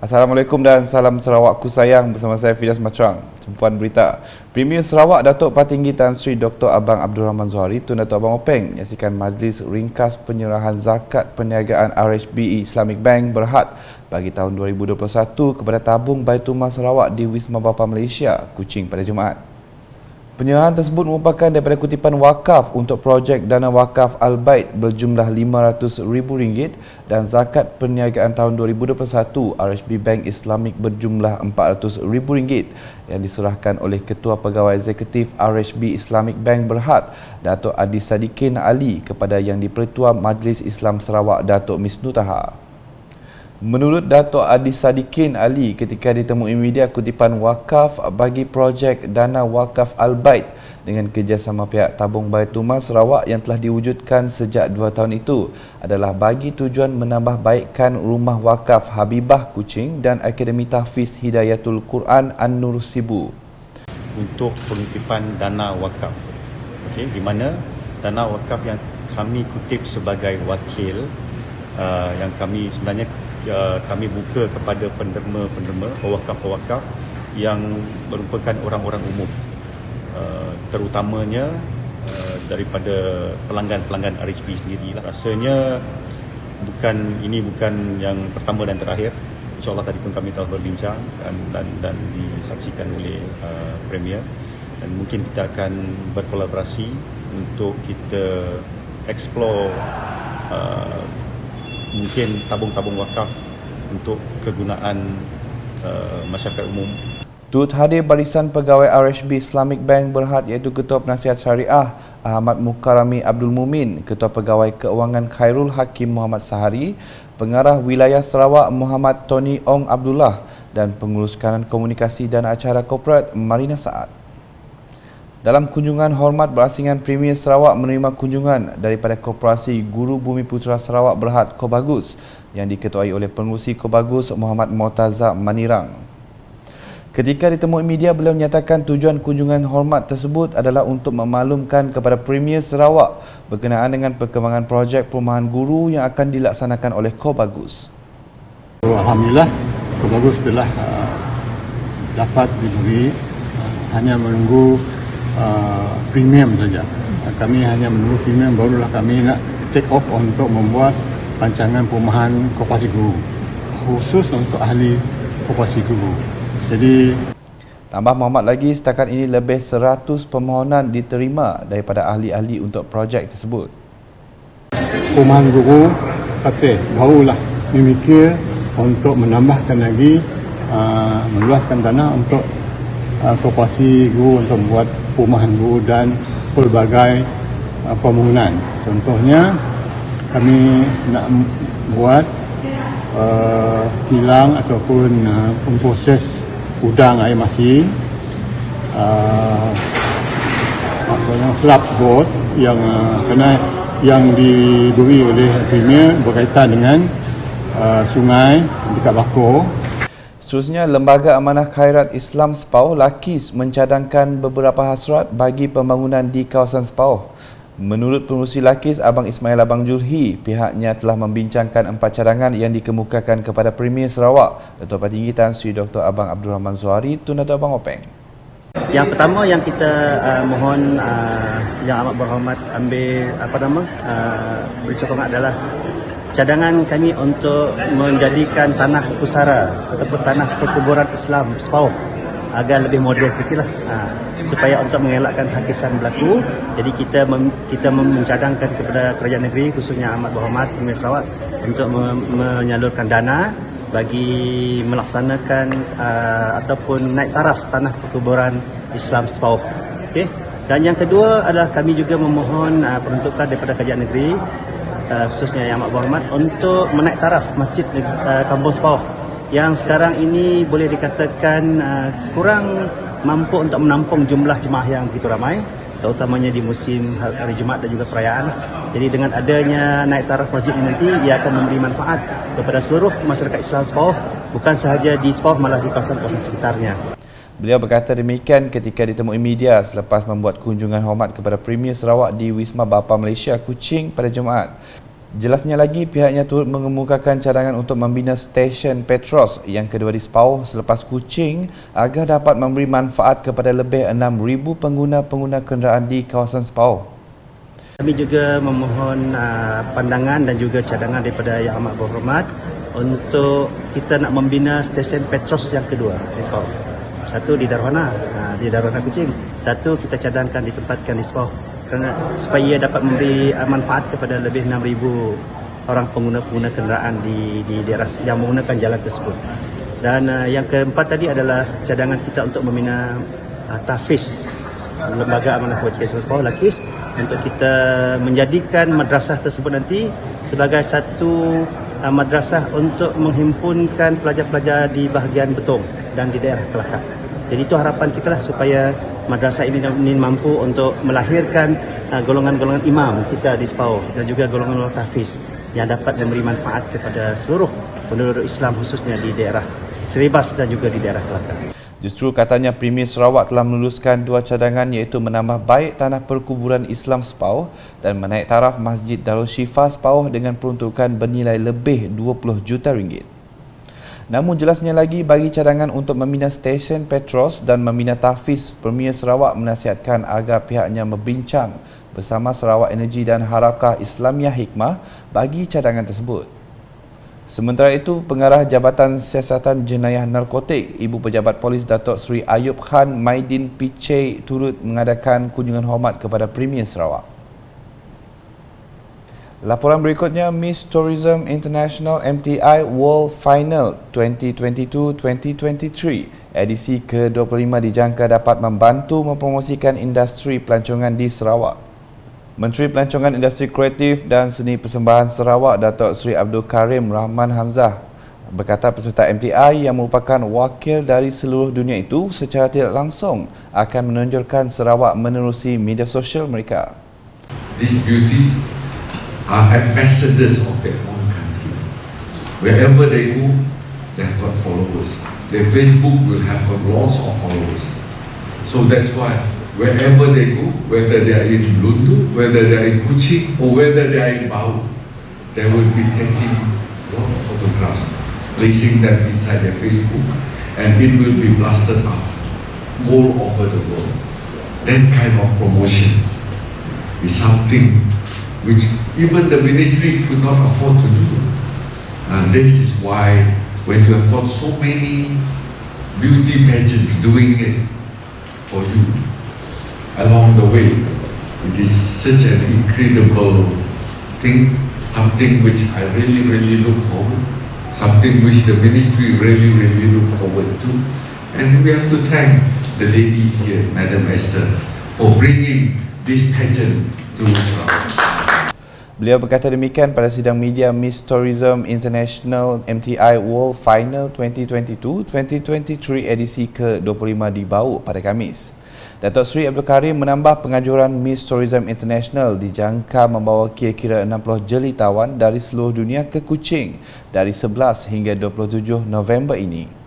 Assalamualaikum dan salam Sarawakku sayang, bersama saya Fidas Matrang, Tumpuan Berita. Premier Sarawak Datuk Patinggi Tan Sri Dr. Abang Abdul Rahman Zuhari Tun Datuk Abang Openg menyaksikan majlis ringkas penyerahan zakat perniagaan RHB Islamic Bank Berhad bagi tahun 2021 kepada tabung Baitulmal Sarawak di Wisma Bapa Malaysia, Kuching pada Jumaat. Penyerahan tersebut merupakan daripada kutipan wakaf untuk projek dana wakaf Al-Bait berjumlah RM500,000 dan zakat perniagaan tahun 2021 RHB Bank Islamic berjumlah RM400,000 yang diserahkan oleh Ketua Pegawai Eksekutif RHB Islamic Bank Berhad, Datuk Adi Sadikin Ali kepada Yang di-Pertua Majlis Islam Sarawak Datuk Misnu Taha. Menurut Datuk Adi Sadikin Ali ketika ditemui media, kutipan wakaf bagi projek dana wakaf Al-Bait dengan kerjasama pihak tabung Baitulmal Sarawak yang telah diwujudkan sejak 2 tahun itu adalah bagi tujuan menambah baikkan rumah wakaf Habibah Kuching dan Akademi Tahfiz Hidayatul Quran An-Nur Sibu. Untuk penitipan dana wakaf, di mana dana wakaf yang kami kutip sebagai wakil, yang kami sebenarnya kami buka kepada penderma-penderma, pewakaf-pewakaf yang merupakan orang-orang umum, terutamanya daripada pelanggan-pelanggan RHB sendirilah. Rasanya ini bukan yang pertama dan terakhir. InsyaAllah tadi pun kami telah berbincang dan disaksikan oleh Premier, dan mungkin kita akan berkolaborasi untuk kita explore mungkin tabung-tabung wakaf untuk kegunaan masyarakat umum. Turut hadir Barisan Pegawai RHB Islamic Bank Berhad iaitu Ketua Penasihat Syariah Ahmad Mukarrami Abdul Mumin, Ketua Pegawai Keuangan Khairul Hakim Muhammad Sahari, Pengarah Wilayah Sarawak Muhammad Tony Ong Abdullah dan Pengurus Kanan Komunikasi dan Acara Korporat Marina Saad. Dalam kunjungan hormat berasingan, Premier Sarawak menerima kunjungan daripada Korporasi Guru Bumi Putera Sarawak Berhad Kobagus yang diketuai oleh Pengerusi Kobagus Muhammad Mortaza Manirang. Ketika ditemui media, beliau menyatakan tujuan kunjungan hormat tersebut adalah untuk memaklumkan kepada Premier Sarawak berkenaan dengan perkembangan projek perumahan guru yang akan dilaksanakan oleh Kobagus. Alhamdulillah, Kobagus telah dapat diberi, hanya menunggu premium saja. Kami hanya menunggu premium, barulah kami nak take off untuk membuat rancangan perumahan koperasi guru khusus untuk ahli koperasi guru. Jadi tambah Muhammad lagi, setakat ini lebih 100 permohonan diterima daripada ahli-ahli untuk projek tersebut. Perumahan guru sukses, barulah memikir untuk menambahkan lagi, meluaskan tanah untuk koperasi guru untuk membuat perumahan guru dan pelbagai pembangunan. Contohnya kami nak buat kilang ataupun proses udang air masin, flapboard yang diberi oleh Premier berkaitan dengan sungai dekat Bakor. Seterusnya, Lembaga Amanah Khairat Islam Sepauh LAKIS mencadangkan beberapa hasrat bagi pembangunan di kawasan Sepauh. Menurut Pengerusi LAKIS Abang Ismail Abang Julhi, pihaknya telah membincangkan 4 cadangan yang dikemukakan kepada Premier Sarawak Datuk Patinggi Tan Sri Dr. Abang Abdul Rahman Zuhari Tun Datuk Abang Openg. Yang pertama yang kita mohon Yang Amat Berhormat ambil beri sokongan adalah cadangan kami untuk menjadikan tanah pusara ataupun tanah perkuburan Islam Sepauh agar lebih moden sedikitlah, supaya untuk mengelakkan hakisan berlaku. Jadi kita mencadangkan kepada kerajaan negeri, khususnya Amat Berhormat Premier Sarawak, untuk menyalurkan dana bagi melaksanakan ataupun naik taraf tanah perkuburan Islam Sepauh. Okey. Dan yang kedua adalah kami juga memohon peruntukan daripada kerajaan negeri, khususnya Yang Amat Berhormat, untuk menaik taraf Masjid Kampung Sepauh yang sekarang ini boleh dikatakan kurang mampu untuk menampung jumlah jemaah yang begitu ramai, terutamanya di musim hari Jumaat dan juga perayaan. Jadi dengan adanya naik taraf masjid ini nanti, ia akan memberi manfaat kepada seluruh masyarakat Islam Sepauh, bukan sahaja di Sepauh, malah di kawasan-kawasan sekitarnya. Beliau berkata demikian ketika ditemui media selepas membuat kunjungan hormat kepada Premier Sarawak di Wisma Bapa Malaysia Kuching pada Jumaat. Jelasnya lagi, pihaknya turut mengemukakan cadangan untuk membina stesen Petros yang kedua di Sepauh selepas Kuching agar dapat memberi manfaat kepada lebih 6,000 pengguna-pengguna kenderaan di kawasan Sepauh. Kami juga memohon pandangan dan juga cadangan daripada Yang Amat Berhormat untuk kita nak membina stesen Petros yang kedua di Sepauh. Satu di Darwana, di Darwana Kuching. Satu kita cadangkan ditempatkan di Sepauh. Kerana supaya ia dapat memberi manfaat kepada lebih 6,000 orang pengguna-pengguna kenderaan di daerah yang menggunakan jalan tersebut. Dan yang keempat tadi adalah cadangan kita untuk membina Tahfiz, Lembaga Amanah Kebajikan Sepauh, LAKIS, untuk kita menjadikan madrasah tersebut nanti sebagai satu madrasah untuk menghimpunkan pelajar-pelajar di bahagian Betong dan di daerah Kelakar. Jadi itu harapan kita lah supaya madrasah ini mampu untuk melahirkan golongan-golongan imam kita di Sepauh dan juga golongan-golongan tahfiz yang dapat memberi manfaat kepada seluruh penduduk Islam khususnya di daerah Seribas dan juga di daerah Kelakar. Justru katanya Premier Sarawak telah meluluskan dua cadangan iaitu menambah baik tanah perkuburan Islam Sepauh dan menaik taraf Masjid Darul Shifa Sepauh dengan peruntukan bernilai lebih 20 juta ringgit. Namun jelasnya lagi, bagi cadangan untuk membina stesen Petros dan membina tahfiz, Premier Sarawak menasihatkan agar pihaknya membincang bersama Sarawak Energy dan Harakah Islamiah Hikmah bagi cadangan tersebut. Sementara itu, Pengarah Jabatan Siasatan Jenayah Narkotik, Ibu Pejabat Polis Datuk Seri Ayub Khan Maidin Pichai turut mengadakan kunjungan hormat kepada Premier Sarawak. Laporan berikutnya, Miss Tourism International MTI World Final 2022-2023 edisi ke-25 dijangka dapat membantu mempromosikan industri pelancongan di Sarawak. Menteri Pelancongan Industri Kreatif dan Seni Persembahan Sarawak Datuk Seri Abdul Karim Rahman Hamzah berkata peserta MTI yang merupakan wakil dari seluruh dunia itu secara tidak langsung akan menonjolkan Sarawak menerusi media sosial mereka. These beauties are ambassadors of their own country. Wherever they go, they have got followers. Their Facebook will have got lots of followers. So that's why wherever they go, whether they are in Lundu, whether they are in Kuching, or whether they are in Bau, they will be taking a lot of photographs, placing them inside their Facebook, and it will be blasted out all over the world. That kind of promotion is something which even the ministry could not afford to do. And this is why when you have got so many beauty pageants doing it for you along the way, it is such an incredible thing, something which I really look forward, something which the ministry really look forward to. And we have to thank the lady here, Madam Esther, for bringing this pageant to Sarawak. Beliau berkata demikian pada sidang media Miss Tourism International MTI World Final 2022-2023 edisi ke-25 di Bau pada Khamis. Datuk Seri Abdul Karim menambah penganjuran Miss Tourism International dijangka membawa kira-kira 60 jelitawan dari seluruh dunia ke Kuching dari 11 hingga 27 November ini.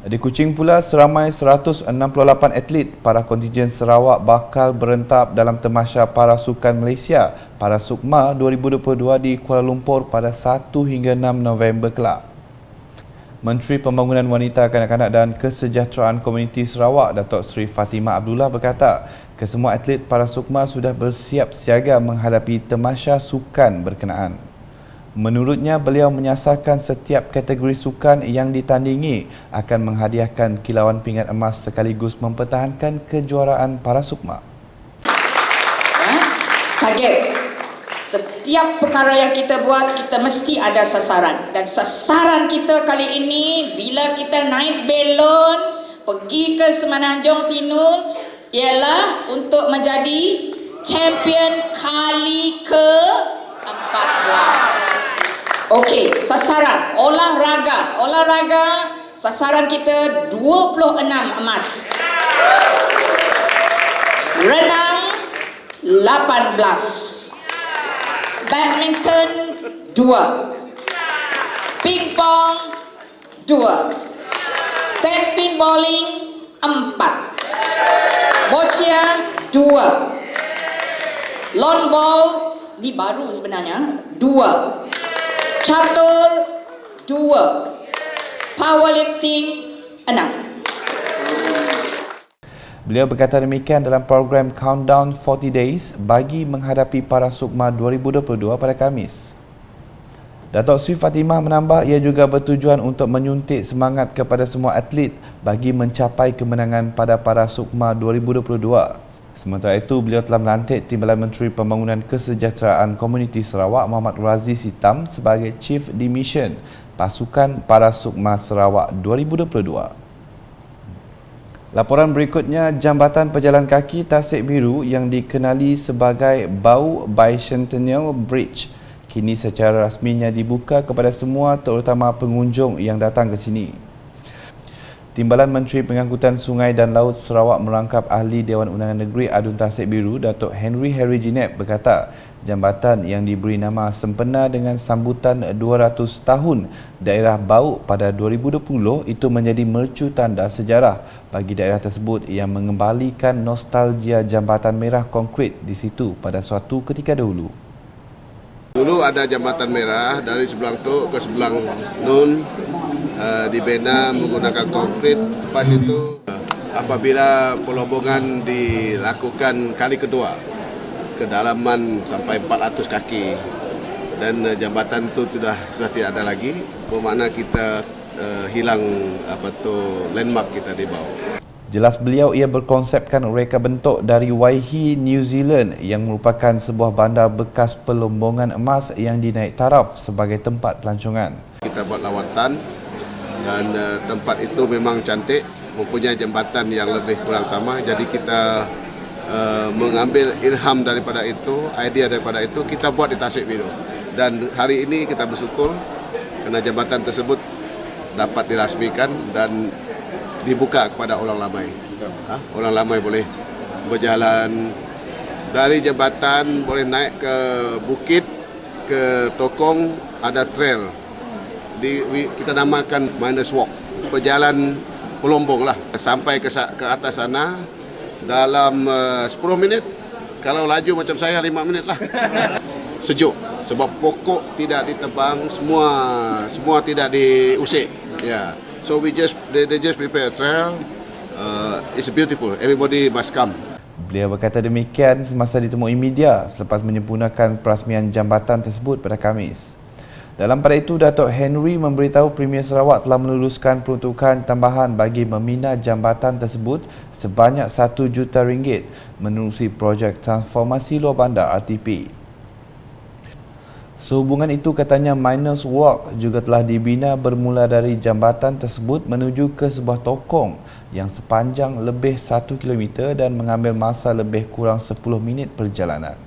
Di Kuching pula, seramai 168 atlet para kontijen Sarawak bakal berentap dalam Tamasya Para Sukan Malaysia Para Sukma 2022 di Kuala Lumpur pada 1 hingga 6 November kelak. Menteri Pembangunan Wanita, Kanak-kanak dan Kesejahteraan Komuniti Sarawak Datuk Seri Fatimah Abdullah berkata, kesemua atlet Para Sukma sudah bersiap siaga menghadapi Tamasya Sukan berkenaan. Menurutnya, beliau menyasarkan setiap kategori sukan yang ditandingi akan menghadiahkan kilauan pingat emas sekaligus mempertahankan kejuaraan Para Sukma. Target. Setiap perkara yang kita buat, kita mesti ada sasaran. Dan sasaran kita kali ini, bila kita naik belon, pergi ke Semenanjung Sinun, ialah untuk menjadi champion kali ke-14. Okey, sasaran olahraga sasaran kita 26 emas. Renang 18. Badminton 2. Pingpong 2. Ten pin bowling 4. Boccia 2. Lawn ball Ni baru sebenarnya. 2. Catur 2. Powerlifting 6. Beliau berkata demikian dalam program Countdown 40 Days bagi menghadapi Parasukma 2022 pada Khamis. Datuk Sri Fatimah menambah ia juga bertujuan untuk menyuntik semangat kepada semua atlet bagi mencapai kemenangan pada Parasukma 2022. Sementara itu, beliau telah melantik Timbalan Menteri Pembangunan Kesejahteraan Komuniti Sarawak Muhammad Razis Hitam sebagai Chief Dimission Pasukan Parasukma Sarawak 2022. Laporan berikutnya, Jambatan Pejalan Kaki Tasik Biru yang dikenali sebagai Bau Bicentennial Bridge kini secara rasminya dibuka kepada semua terutama pengunjung yang datang ke sini. Timbalan Menteri Pengangkutan Sungai dan Laut Sarawak merangkap Ahli Dewan Undangan Negeri Adun Tasik Biru, Datuk Henry Ginep berkata, jambatan yang diberi nama sempena dengan sambutan 200 tahun daerah Bau pada 2020 itu menjadi mercu tanda sejarah bagi daerah tersebut yang mengembalikan nostalgia jambatan merah konkrit di situ pada suatu ketika dahulu. Dulu ada jambatan merah dari sebelah tu ke sebelah nun, dibina menggunakan konkrit. Lepas itu apabila pelobongan dilakukan kali kedua, kedalaman sampai 400 kaki dan jambatan itu sudah tidak ada lagi, bermakna kita hilang landmark kita di bawah. Jelas beliau ia berkonsepkan reka bentuk dari Waihi, New Zealand yang merupakan sebuah bandar bekas pelombongan emas yang dinaik taraf sebagai tempat pelancongan. Kita buat lawatan dan tempat itu memang cantik, mempunyai jambatan yang lebih kurang sama, jadi kita mengambil ilham daripada itu, idea daripada itu, kita buat di Tasik Biru. Dan hari ini kita bersyukur kerana jambatan tersebut dapat dirasmikan dan dibuka kepada orang ramai. Orang ramai boleh berjalan dari jambatan, boleh naik ke bukit, ke Tokong, ada trail. Kita namakan Miners Walk. Berjalan pelombong lah. Sampai ke atas sana dalam 10 minit. Kalau laju macam saya 5 minit lah. Sejuk. Sebab pokok tidak ditebang, semua tidak diusik. Yeah. So they just prepare a trail. It's beautiful. Everybody must come. Beliau berkata demikian semasa ditemui media selepas menyempurnakan perasmian jambatan tersebut pada Khamis. Dalam pada itu, Datuk Henry memberitahu Premier Sarawak telah meluluskan peruntukan tambahan bagi membina jambatan tersebut sebanyak RM1 juta menerusi projek transformasi luar bandar RTP. Sehubungan itu, katanya Miners Walk juga telah dibina bermula dari jambatan tersebut menuju ke sebuah tokong yang sepanjang lebih 1 km dan mengambil masa lebih kurang 10 minit perjalanan.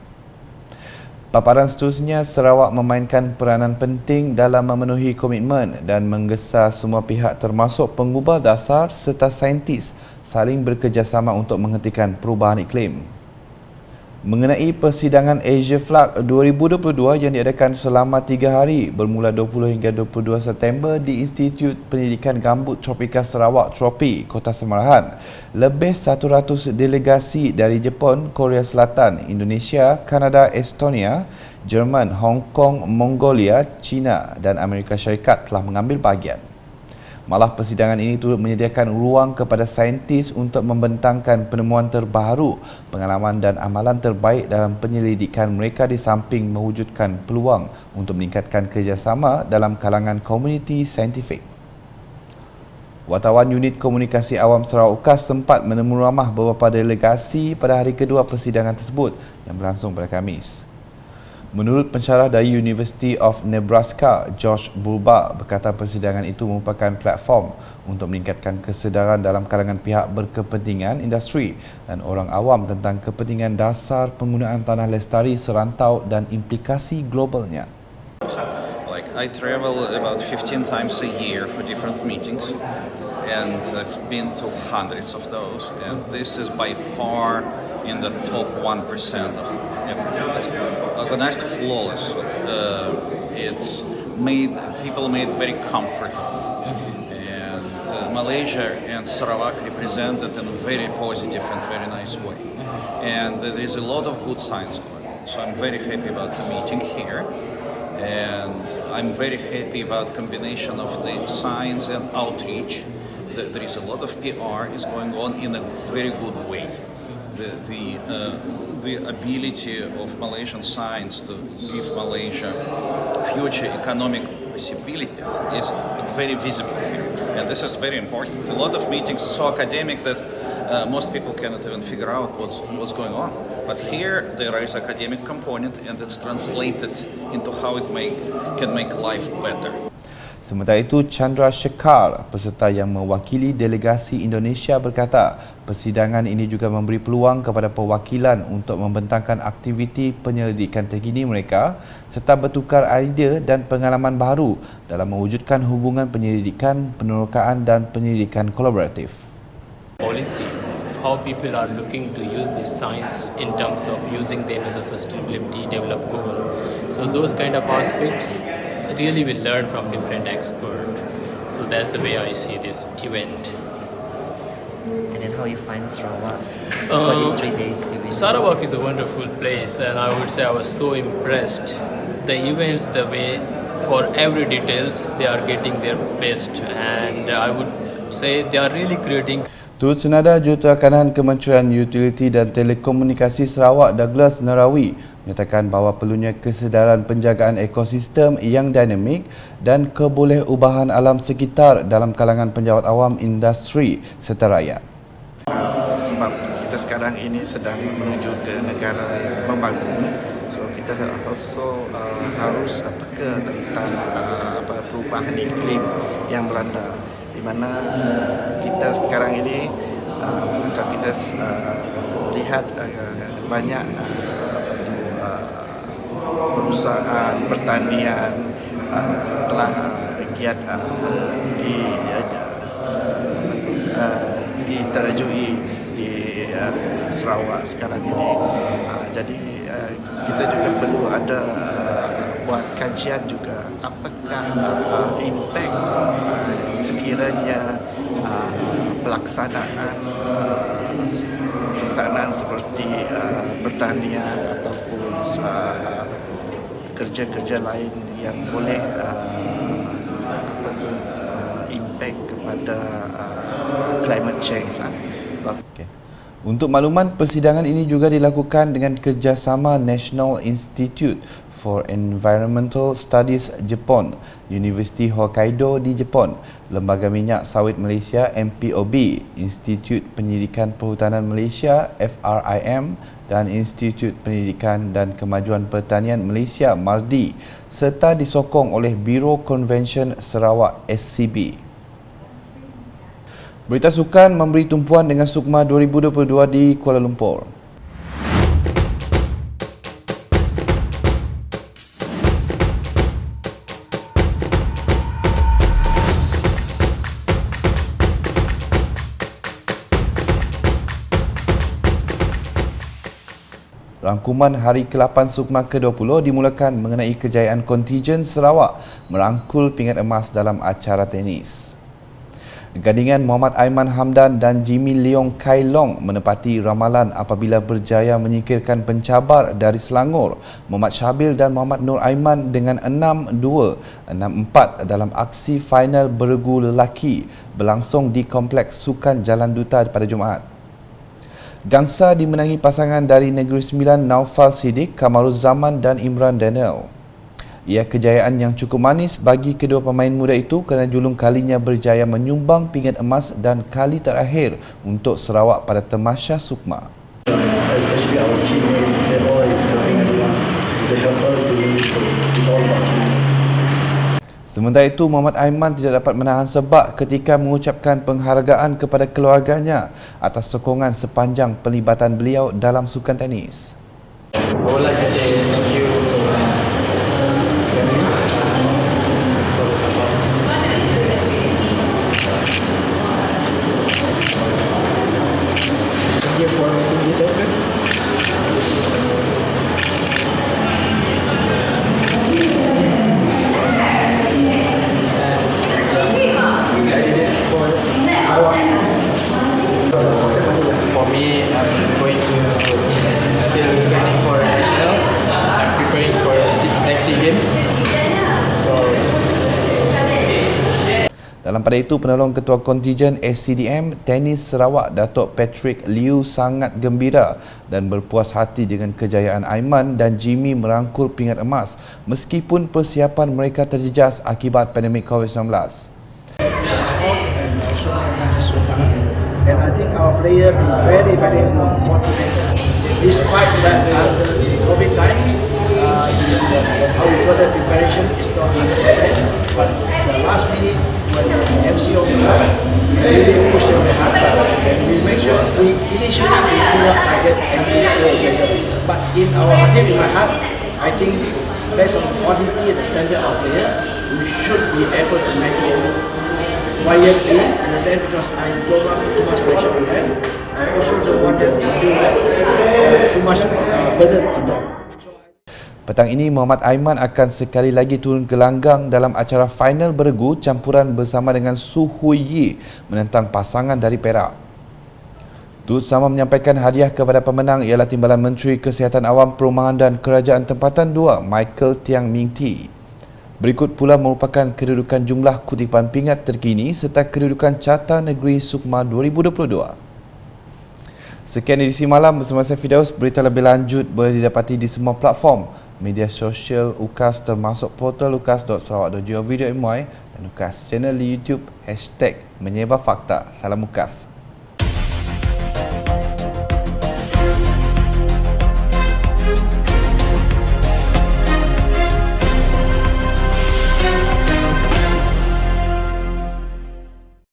Paparan seterusnya, Sarawak memainkan peranan penting dalam memenuhi komitmen dan menggesa semua pihak termasuk penggubal dasar serta saintis saling bekerjasama untuk menghentikan perubahan iklim. Mengenai persidangan Asia Flag 2022 yang diadakan selama 3 hari bermula 20 hingga 22 September di Institut Pendidikan Gambut Tropika Sarawak Tropi, Kota Semarahan, lebih 100 delegasi dari Jepun, Korea Selatan, Indonesia, Kanada, Estonia, Jerman, Hong Kong, Mongolia, China dan Amerika Syarikat telah mengambil bahagian. Malah persidangan ini turut menyediakan ruang kepada saintis untuk membentangkan penemuan terbaru, pengalaman dan amalan terbaik dalam penyelidikan mereka di samping mewujudkan peluang untuk meningkatkan kerjasama dalam kalangan komuniti saintifik. Wartawan Unit Komunikasi Awam Sarawak UKAS sempat menemu ramah beberapa delegasi pada hari kedua persidangan tersebut yang berlangsung pada Khamis. Menurut pensyarah dari University of Nebraska, Josh Burba berkata persidangan itu merupakan platform untuk meningkatkan kesedaran dalam kalangan pihak berkepentingan industri dan orang awam tentang kepentingan dasar penggunaan tanah lestari serantau dan implikasi globalnya. Like I travel about 15 times a year for different meetings and I've been to hundreds of those and this is by far in the top 1% of it's organized flawless. It's people made very comfortable and Malaysia and Sarawak represented in a very positive and very nice way and there is a lot of good science going on. So I'm very happy about the meeting here. And I'm very happy about combination of the science and outreach. There is a lot of PR is going on in a very good way. The ability of Malaysian science to give Malaysia future economic possibilities is very visible here, and this is very important. A lot of meetings so academic that most people cannot even figure out what's going on. But here there is academic component, and it's translated into how it can make life better. Sementara itu, Chandra Shekhar, peserta yang mewakili delegasi Indonesia berkata, persidangan ini juga memberi peluang kepada perwakilan untuk membentangkan aktiviti penyelidikan terkini mereka serta bertukar idea dan pengalaman baru dalam mewujudkan hubungan penyelidikan, penerokaan dan penyelidikan kolaboratif. Policy, how people are looking to use this science in terms of using them as a sustainability development goal. So those kind of aspects really will learn from different experts. So that's the way I see this event. And then how you find Sarawak for these 3 days? Sarawak is a wonderful place, and I would say I was so impressed. The events, the way for every details, they are getting their best, and I would say they are really creating. Turut senada, Juruterakanan Kementerian Utiliti dan Telekomunikasi Sarawak Douglas Narawi menyatakan bahawa perlunya kesedaran penjagaan ekosistem yang dinamik dan keboleh-ubahan alam sekitar dalam kalangan penjawat awam, industri serta rakyat. Sebab kita sekarang ini sedang menuju ke negara yang membangun, so kita harus peka tentang perubahan iklim yang melanda, di mana kita sekarang ini kalau kita lihat banyak perusahaan pertanian telah giat diterajui di Sarawak sekarang ini. Jadi kita juga perlu ada buat kajian juga apakah impact sekiranya pelaksanaan seperti pertanian ataupun kerja-kerja lain yang boleh impact kepada climate change. Sebab Untuk makluman, persidangan ini juga dilakukan dengan kerjasama National Institute for Environmental Studies Jepun, Universiti Hokkaido di Jepun, Lembaga Minyak Sawit Malaysia MPOB, Institut Penyidikan Perhutanan Malaysia FRIM dan Institut Pendidikan dan Kemajuan Pertanian Malaysia MARDI, serta disokong oleh Biro Konvensyen Sarawak SCB. Berita sukan memberi tumpuan dengan Sukma 2022 di Kuala Lumpur. Rangkuman Hari ke-8 Sukma ke-20 dimulakan mengenai kejayaan kontijen Sarawak merangkul pingat emas dalam acara tenis. Gandingan Muhammad Aiman Hamdan dan Jimmy Leong Kai Long menepati ramalan apabila berjaya menyingkirkan pencabar dari Selangor, Muhammad Syabil dan Muhammad Nur Aiman dengan 6-2, 6-4 dalam aksi final beregu lelaki berlangsung di Kompleks Sukan Jalan Duta pada Jumaat. Gangsa dimenangi pasangan dari Negeri Sembilan Naufal Siddiq, Kamaruzzaman dan Imran Daniel. Ia kejayaan yang cukup manis bagi kedua pemain muda itu kerana julung kalinya berjaya menyumbang pingat emas dan kali terakhir untuk Sarawak pada Tamasya Sukma. Especially our teammate, they're always helping everyone. They help us to win this game. It's all about team. Sementara itu, Muhammad Aiman tidak dapat menahan sebab ketika mengucapkan penghargaan kepada keluarganya atas sokongan sepanjang pelibatan beliau dalam sukan tenis. I would like to say thank you to my family for the support. Thank you for making this happen. For me, I'm going to still training for national. Dalam pada itu, penolong Ketua Kontijen SCDM Tenis Sarawak Datuk Patrick Liu sangat gembira dan berpuas hati dengan kejayaan Aiman dan Jimmy merangkul pingat emas meskipun persiapan mereka terjejas akibat pandemik COVID-19. And I think our player been very motivated. Despite that under the COVID times, our further preparation is not 100%. But the last minute when the MCO came up, we really pushed them very hard, and we make sure we initially we do not target any player. But in our deep in my heart, I think based on the quality and the standard of player, we should be able to make it quietly, in the sense because I don't want too much pressure on them. I also don't want them to feel that too much burden on them. Petang ini, Muhammad Aiman akan sekali lagi turun ke langgang dalam acara final beregu campuran bersama dengan Su Hui Yi menentang pasangan dari Perak. Turut sama menyampaikan hadiah kepada pemenang ialah Timbalan Menteri Kesihatan Awam, Perumahan dan Kerajaan Tempatan 2, Michael Tiang Ming Ti. Berikut pula merupakan kedudukan jumlah kutipan pingat terkini serta kedudukan Carta Negeri Sukma 2022. Sekian edisi malam bersama saya Firdaus. Berita lebih lanjut boleh didapati di semua platform media sosial UKAS termasuk portal ukas.sarawak.gov.my dan UKAS channel di YouTube #menyebarfakta. Salam UKAS.